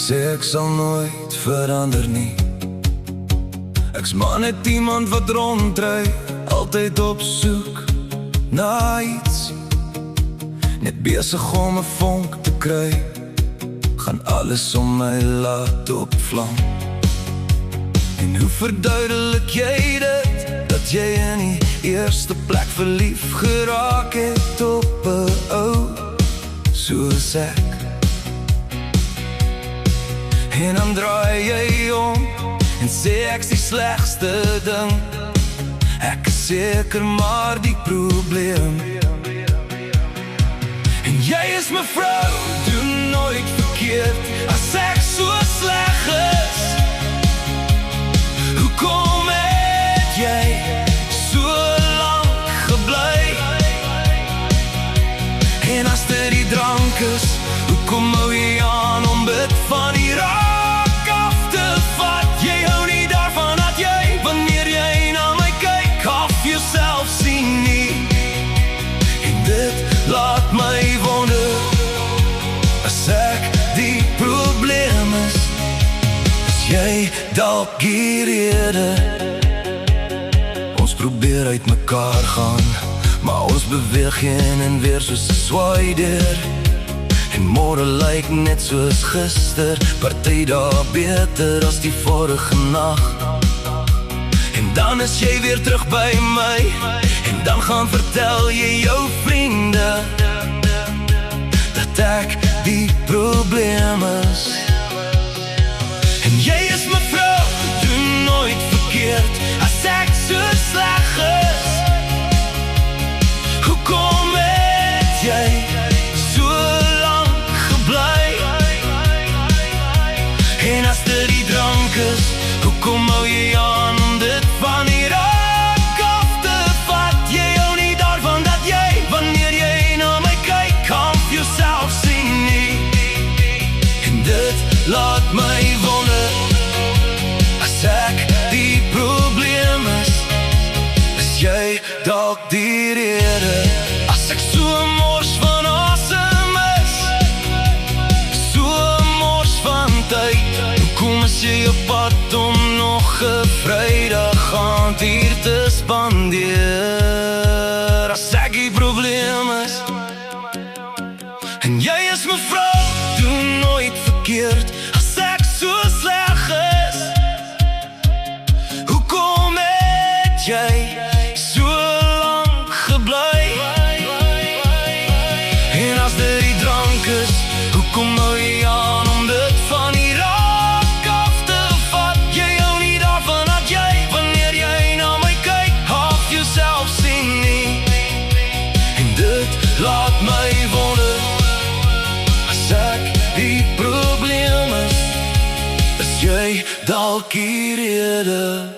sê ek sal nooit verander nie. Ek's maar net iemand wat rondry, altyd op soek na iets, net besig om 'n vonk te kry, gaan alles om my laat opvlam. En hoe verduidelik jy dit, dat jy in die eerste plek verlief geraak het op 'n ou soos ek? En dan draai jy om en sê ek's die slegste ding, ek is seker maar die probleem. En jy is my vrou, doen nooit verkeerd, as ek so sleg is, hoekom het jy so lang gebly? En as dit die drank is, hoekom hou jy aan om dit van die raak af te vat? Jy hou nie daarvan dat jy, wanneer jy na my kyk, half jouself sien nie. En dit laat my wonder, as ek die probleem is jy dalk die rede? Ons probeer uit mekaar gaan, maar ons beweeg heen en weer soos 'n swaider. En môre lyk net soos gister, party dae beter as die vorige nag. En dan is jy weer terug by my, en dan gaan vertel jy jou vriende dat ek die probleem is. En jy is my vrou, doen nooit verkeerd, as ek so sleg is, hoekom het jy so lang gebly? En as dit die drank is, hoekom hou jy aan om dit van die raak af te vat? Jy hou nie daarvan dat jy, wanneer jy na my kyk, half jouself sien nie. En dit laat my wonder, as ek die probleem is jy dalk die rede? As ek so mors van asem is, so mors van tyd, hoekom is jy op pad om nog 'n Vrydag aand hier te spandeer? As ek die probleem is, en jy is my vrou, doen nooit verkeerd, as ek so sleg is, hoekom het jy so lang gebly? En as dit die drank is, hoekom hou jy aan om dit van die raak af te vat? Jy hou nie daarvan dat jy, wanneer jy na my kyk, half jouself sien nie. En dit laat my wonder, as ek die probleem is jy dalk die rede?